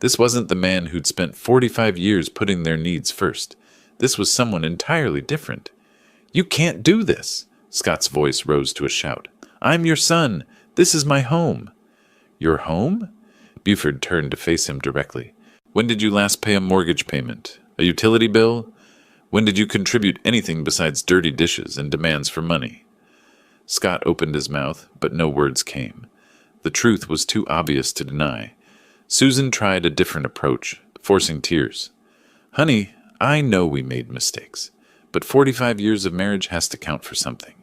This wasn't the man who'd spent 45 years putting their needs first. This was someone entirely different. "You can't do this!" Scott's voice rose to a shout. "I'm your son. This is my home." "Your home?" Buford turned to face him directly. "When did you last pay a mortgage payment? A utility bill? When did you contribute anything besides dirty dishes and demands for money?" Scott opened his mouth, but no words came. The truth was too obvious to deny. Susan tried a different approach, forcing tears. "Honey, I know we made mistakes, but 45 years of marriage has to count for something."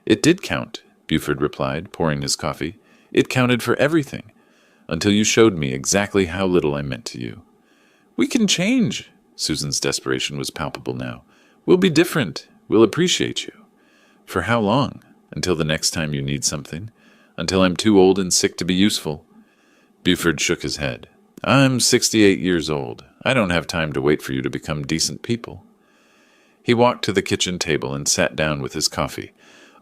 "It did count," Buford replied, pouring his coffee. "It counted for everything, until you showed me exactly how little I meant to you." "We can change." Susan's desperation was palpable now. "We'll be different. We'll appreciate you." "For how long? Until the next time you need something? Until I'm too old and sick to be useful?" Buford shook his head. "I'm 68 years old. I don't have time to wait for you to become decent people." He walked to the kitchen table and sat down with his coffee,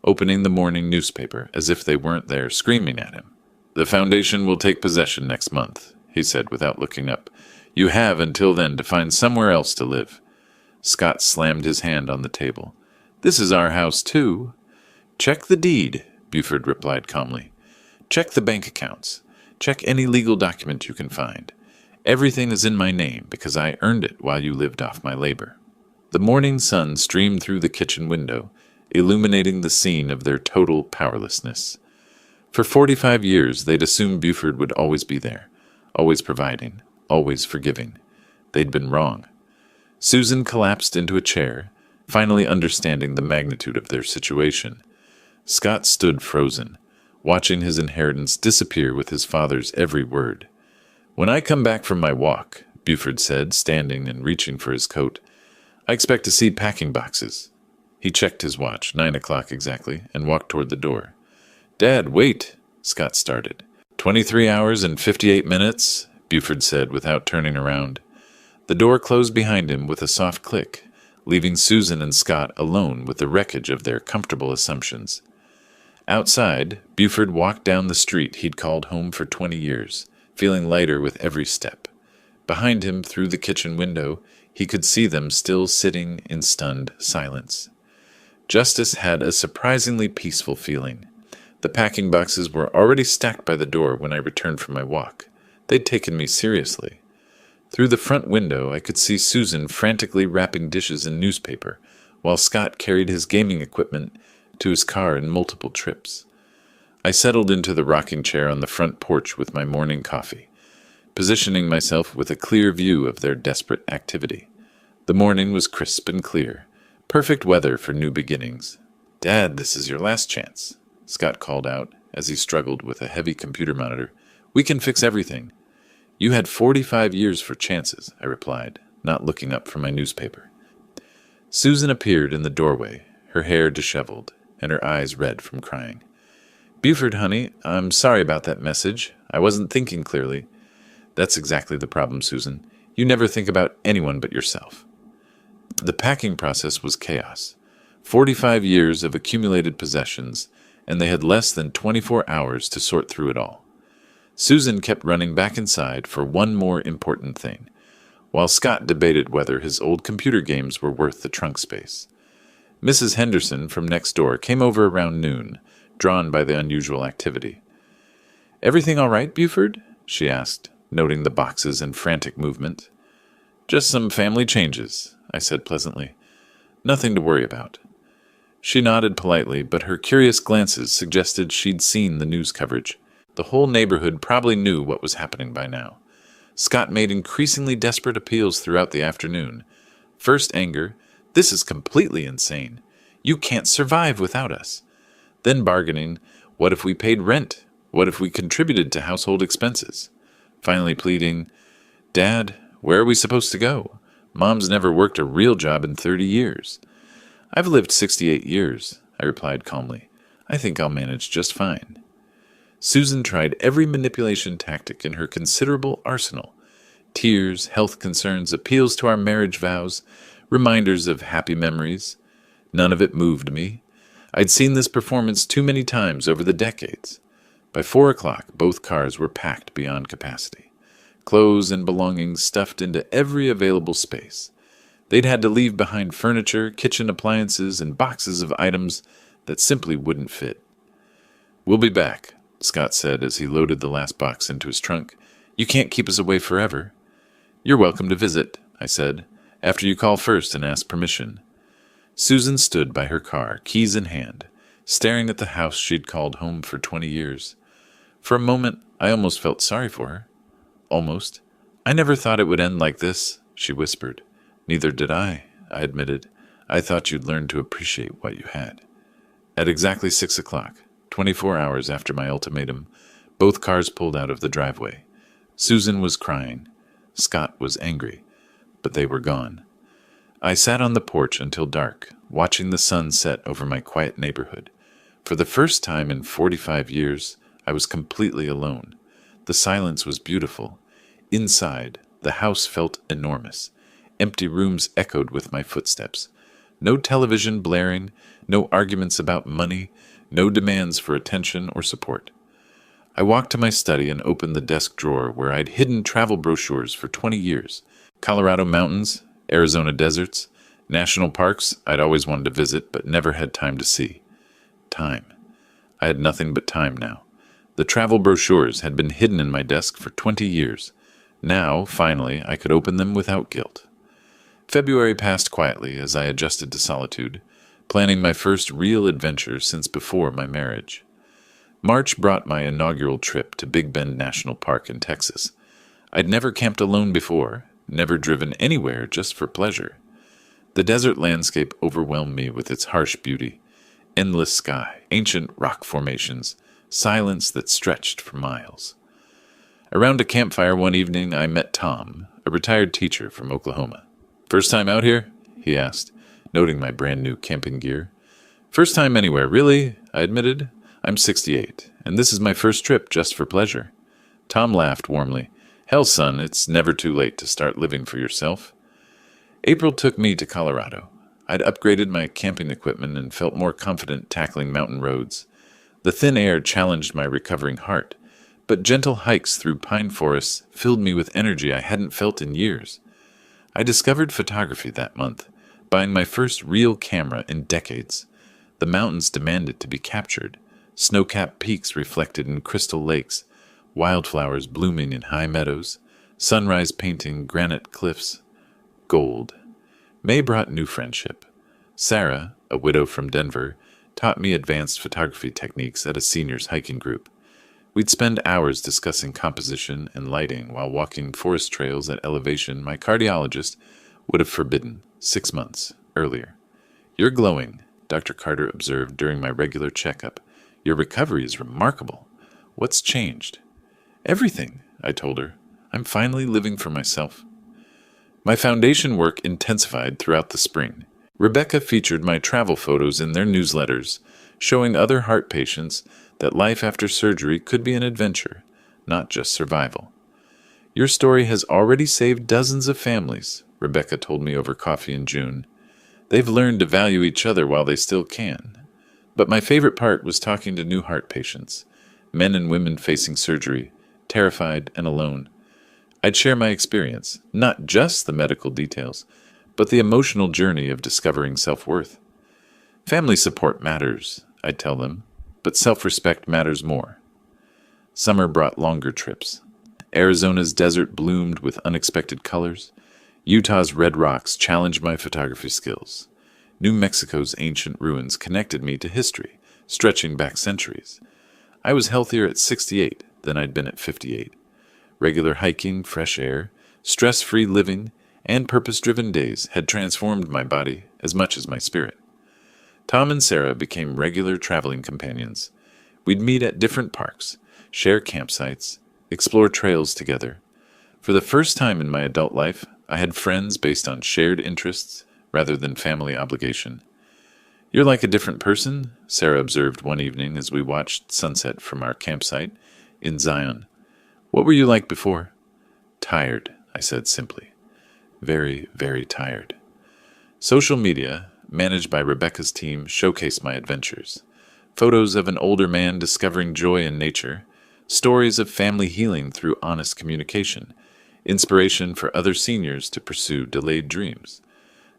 opening the morning newspaper as if they weren't there screaming at him. "The foundation will take possession next month," he said without looking up. "You have until then to find somewhere else to live." Scott slammed his hand on the table. "This is our house, too." "Check the deed," Buford replied calmly. "Check the bank accounts. Check any legal document you can find. Everything is in my name because I earned it while you lived off my labor." The morning sun streamed through the kitchen window, illuminating the scene of their total powerlessness. For 45 years, they'd assumed Buford would always be there, always providing, always forgiving. They'd been wrong. Susan collapsed into a chair, finally understanding the magnitude of their situation. Scott stood frozen, watching his inheritance disappear with his father's every word. "When I come back from my walk," Buford said, standing and reaching for his coat, "I expect to see packing boxes." He checked his watch, 9 o'clock exactly, and walked toward the door. Dad, wait, Scott started. 23 hours and 58 minutes, Buford said without turning around. The door closed behind him with a soft click, leaving Susan and Scott alone with the wreckage of their comfortable assumptions. Outside, Buford walked down the street he'd called home for 20 years, feeling lighter with every step. Behind him, through the kitchen window, he could see them still sitting in stunned silence. Justice had a surprisingly peaceful feeling. The packing boxes were already stacked by the door when I returned from my walk. They'd taken me seriously. Through the front window, I could see Susan frantically wrapping dishes in newspaper, while Scott carried his gaming equipment to his car in multiple trips. I settled into the rocking chair on the front porch with my morning coffee, positioning myself with a clear view of their desperate activity. The morning was crisp and clear, perfect weather for new beginnings. "Dad, this is your last chance," Scott called out as he struggled with a heavy computer monitor. "We can fix everything." "You had 45 years for chances," I replied, not looking up from my newspaper. Susan appeared in the doorway, her hair disheveled, and her eyes red from crying. "Buford, honey, I'm sorry about that message. I wasn't thinking clearly." "That's exactly the problem, Susan. You never think about anyone but yourself." The packing process was chaos. 45 years of accumulated possessions, and they had less than 24 hours to sort through it all. Susan kept running back inside for one more important thing, while Scott debated whether his old computer games were worth the trunk space. Mrs. Henderson from next door came over around noon, drawn by the unusual activity. "Everything all right, Buford?" she asked, noting the boxes and frantic movement. "Just some family changes," I said pleasantly. "Nothing to worry about." She nodded politely, but her curious glances suggested she'd seen the news coverage. The whole neighborhood probably knew what was happening by now. Scott made increasingly desperate appeals throughout the afternoon. First anger, "This is completely insane. You can't survive without us." Then bargaining, "What if we paid rent? What if we contributed to household expenses?" Finally pleading, "Dad, where are we supposed to go? Mom's never worked a real job in 30 years. "I've lived 68 years, I replied calmly. "I think I'll manage just fine." Susan tried every manipulation tactic in her considerable arsenal. Tears, health concerns, appeals to our marriage vows, reminders of happy memories. None of it moved me. I'd seen this performance too many times over the decades. By 4 o'clock, both cars were packed beyond capacity. Clothes and belongings stuffed into every available space. They'd had to leave behind furniture, kitchen appliances, and boxes of items that simply wouldn't fit. "We'll be back," Scott said as he loaded the last box into his trunk. "You can't keep us away forever." "You're welcome to visit," I said, "after you call first and ask permission." Susan stood by her car, keys in hand, staring at the house she'd called home for 20 years. For a moment, I almost felt sorry for her. Almost. "I never thought it would end like this," she whispered. "Neither did I admitted. "I thought you'd learn to appreciate what you had." At exactly 6 o'clock, 24 hours after my ultimatum, both cars pulled out of the driveway. Susan was crying. Scott was angry. But they were gone. I sat on the porch until dark, watching the sun set over my quiet neighborhood. For the first time in 45 years, I was completely alone. The silence was beautiful. Inside, the house felt enormous. Empty rooms echoed with my footsteps. No television blaring, no arguments about money, no demands for attention or support. I walked to my study and opened the desk drawer where I'd hidden travel brochures for 20 years. Colorado mountains, Arizona deserts, national parks I'd always wanted to visit but never had time to see. Time. I had nothing but time now. The travel brochures had been hidden in my desk for 20 years. Now, finally, I could open them without guilt. February passed quietly as I adjusted to solitude, planning my first real adventure since before my marriage. March brought my inaugural trip to Big Bend National Park in Texas. I'd never camped alone before, never driven anywhere just for pleasure. The desert landscape overwhelmed me with its harsh beauty. Endless sky, ancient rock formations, silence that stretched for miles. Around a campfire one evening, I met Tom, a retired teacher from Oklahoma. "First time out here?" he asked, noting my brand new camping gear. "First time anywhere, really," I admitted. I'm 68, and this is my first trip just for pleasure. Tom laughed warmly. Hell, son, it's never too late to start living for yourself. April took me to Colorado. I'd upgraded my camping equipment and felt more confident tackling mountain roads. The thin air challenged my recovering heart, but gentle hikes through pine forests filled me with energy I hadn't felt in years. I discovered photography that month, buying my first real camera in decades. The mountains demanded to be captured, snow-capped peaks reflected in crystal lakes, wildflowers blooming in high meadows, sunrise painting granite cliffs. Gold. May brought new friendship. Sarah, a widow from Denver, taught me advanced photography techniques at a seniors hiking group. We'd spend hours discussing composition and lighting while walking forest trails at elevation my cardiologist would have forbidden 6 months earlier. You're glowing, Dr. Carter observed during my regular checkup. Your recovery is remarkable. What's changed? Everything, I told her. I'm finally living for myself. My foundation work intensified throughout the spring. Rebecca featured my travel photos in their newsletters, showing other heart patients that life after surgery could be an adventure, not just survival. Your story has already saved dozens of families, Rebecca told me over coffee in June. They've learned to value each other while they still can. But my favorite part was talking to new heart patients, men and women facing surgery, terrified and alone. I'd share my experience, not just the medical details, but the emotional journey of discovering self-worth. Family support matters, I'd tell them, but self-respect matters more. Summer brought longer trips. Arizona's desert bloomed with unexpected colors. Utah's red rocks challenged my photography skills. New Mexico's ancient ruins connected me to history, stretching back centuries. I was healthier at 68 than I'd been at 58. Regular hiking, fresh air, stress-free living, and purpose-driven days had transformed my body as much as my spirit. Tom and Sarah became regular traveling companions. We'd meet at different parks, share campsites, explore trails together. For the first time in my adult life, I had friends based on shared interests rather than family obligation. You're like a different person, Sarah observed one evening as we watched sunset from our campsite in Zion. What were you like before? Tired, I said simply. Very, very tired. Social media, managed by Rebecca's team, showcased my adventures. Photos of an older man discovering joy in nature, stories of family healing through honest communication, inspiration for other seniors to pursue delayed dreams.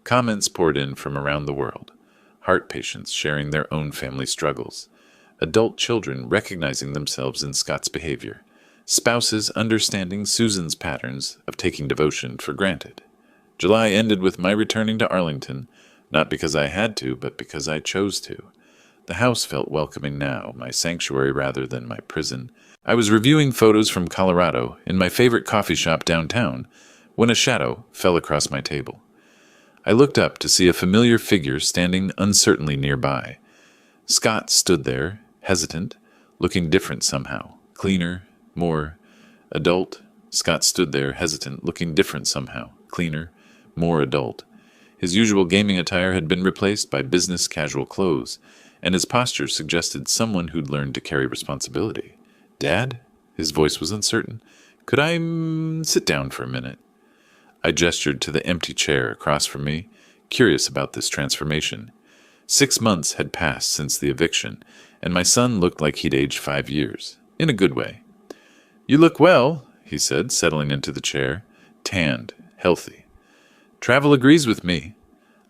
Comments poured in from around the world, heart patients sharing their own family struggles, adult children recognizing themselves in Scott's behavior, spouses understanding Susan's patterns of taking devotion for granted. July ended with my returning to Arlington, not because I had to, but because I chose to. The house felt welcoming now, my sanctuary rather than my prison. I was reviewing photos from Colorado in my favorite coffee shop downtown when a shadow fell across my table. I looked up to see a familiar figure standing uncertainly nearby. Scott stood there, hesitant, looking different somehow, cleaner, more adult. Scott stood there, hesitant, looking different somehow, cleaner, more adult. His usual gaming attire had been replaced by business casual clothes, and his posture suggested someone who'd learned to carry responsibility. Dad? His voice was uncertain. Could I sit down for a minute? I gestured to the empty chair across from me, curious about this transformation. 6 months had passed since the eviction, and my son looked like he'd aged 5 years, in a good way. You look well, he said, settling into the chair, tanned, healthy. Travel agrees with me.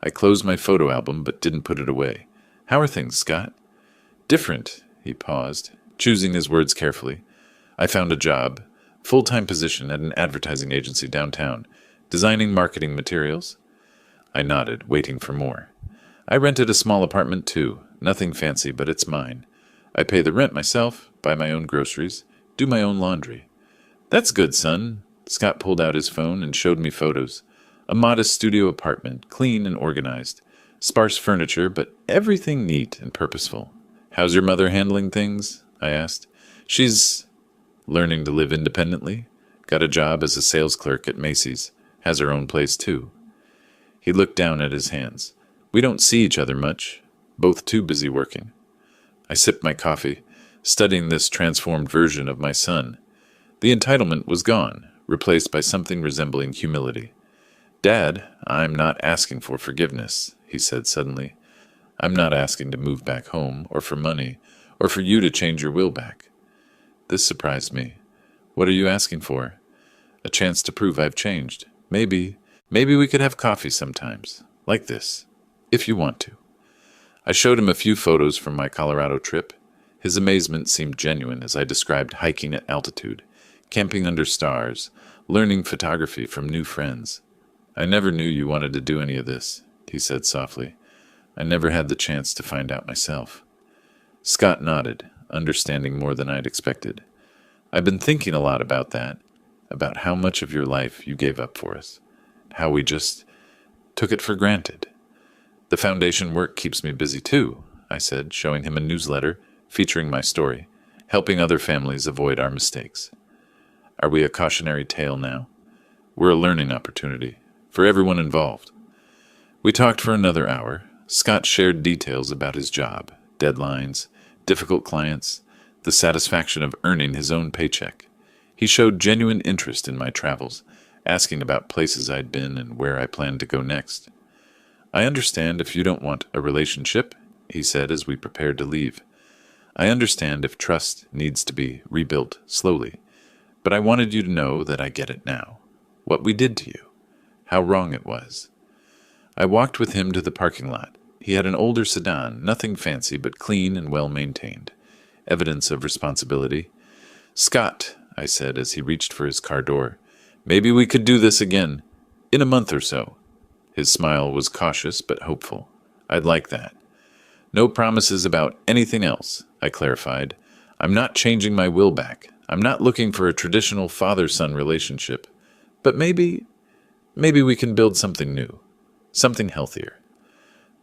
I closed my photo album but didn't put it away. How are things, Scott? Different, he paused, choosing his words carefully. I found a job, full-time position at an advertising agency downtown, designing marketing materials. I nodded, waiting for more. I rented a small apartment too, nothing fancy, but it's mine. I pay the rent myself, buy my own groceries, do my own laundry. That's good, son. Scott pulled out his phone and showed me photos. A modest studio apartment, clean and organized. Sparse furniture, but everything neat and purposeful. How's your mother handling things? I asked. She's learning to live independently. Got a job as a sales clerk at Macy's. Has her own place, too. He looked down at his hands. We don't see each other much. Both too busy working. I sipped my coffee, studying this transformed version of my son. The entitlement was gone, replaced by something resembling humility. "Dad, I'm not asking for forgiveness," he said suddenly. "I'm not asking to move back home, or for money, or for you to change your will back." This surprised me. "What are you asking for?" "A chance to prove I've changed. Maybe we could have coffee sometimes, like this, if you want to." I showed him a few photos from my Colorado trip. His amazement seemed genuine as I described hiking at altitude, camping under stars, learning photography from new friends. "I never knew you wanted to do any of this," he said softly. "I never had the chance to find out myself." Scott nodded, understanding more than I'd expected. "I've been thinking a lot about that, about how much of your life you gave up for us, how we just took it for granted." "The foundation work keeps me busy too," I said, showing him a newsletter featuring my story, helping other families avoid our mistakes. "Are we a cautionary tale now?" "We're a learning opportunity, for everyone involved." We talked for another hour. Scott shared details about his job, deadlines, difficult clients, the satisfaction of earning his own paycheck. He showed genuine interest in my travels, asking about places I'd been and where I planned to go next. "I understand if you don't want a relationship," he said as we prepared to leave. "I understand if trust needs to be rebuilt slowly. But I wanted you to know that I get it now. What we did to you. How wrong it was." I walked with him to the parking lot. He had an older sedan, nothing fancy but clean and well-maintained. Evidence of responsibility. "Scott," I said as he reached for his car door, "maybe we could do this again. In a month or so." His smile was cautious but hopeful. "I'd like that." "No promises about anything else," I clarified. "I'm not changing my will back. I'm not looking for a traditional father-son relationship. But maybe we can build something new, something healthier."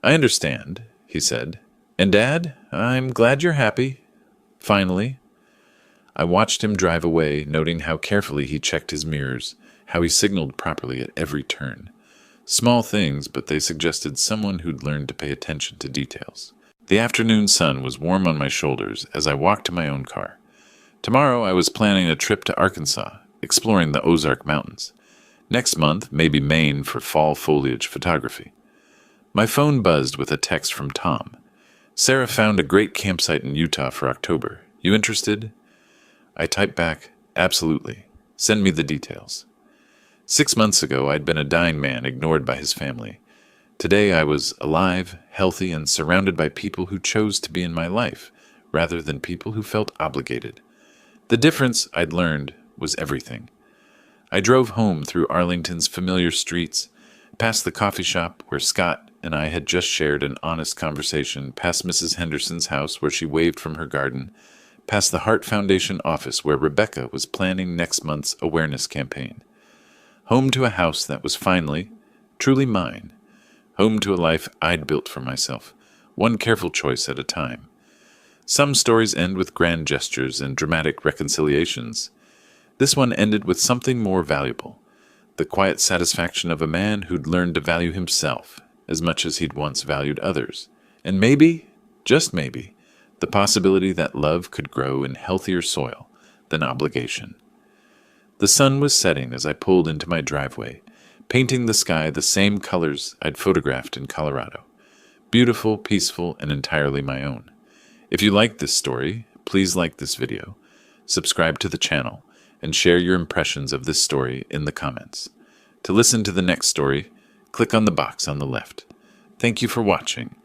"I understand," he said. "And Dad, I'm glad you're happy. Finally." I watched him drive away, noting how carefully he checked his mirrors, how he signaled properly at every turn. Small things, but they suggested someone who'd learned to pay attention to details. The afternoon sun was warm on my shoulders as I walked to my own car. Tomorrow I was planning a trip to Arkansas, exploring the Ozark Mountains. Next month, maybe Maine for fall foliage photography. My phone buzzed with a text from Tom. "Sarah found a great campsite in Utah for October. You interested?" I typed back, "Absolutely. Send me the details." 6 months ago, I'd been a dying man ignored by his family. Today I was alive, healthy, and surrounded by people who chose to be in my life, rather than people who felt obligated. The difference, I'd learned, was everything. I drove home through Arlington's familiar streets, past the coffee shop where Scott and I had just shared an honest conversation, past Mrs. Henderson's house where she waved from her garden, past the Heart Foundation office where Rebecca was planning next month's awareness campaign. Home to a house that was finally, truly mine. Home to a life I'd built for myself, one careful choice at a time. Some stories end with grand gestures and dramatic reconciliations. This one ended with something more valuable, the quiet satisfaction of a man who'd learned to value himself as much as he'd once valued others. And maybe, just maybe, the possibility that love could grow in healthier soil than obligation. The sun was setting as I pulled into my driveway, painting the sky the same colors I'd photographed in Colorado. Beautiful, peaceful, and entirely my own. If you like this story, please like this video, subscribe to the channel, and share your impressions of this story in the comments. To listen to the next story, click on the box on the left. Thank you for watching,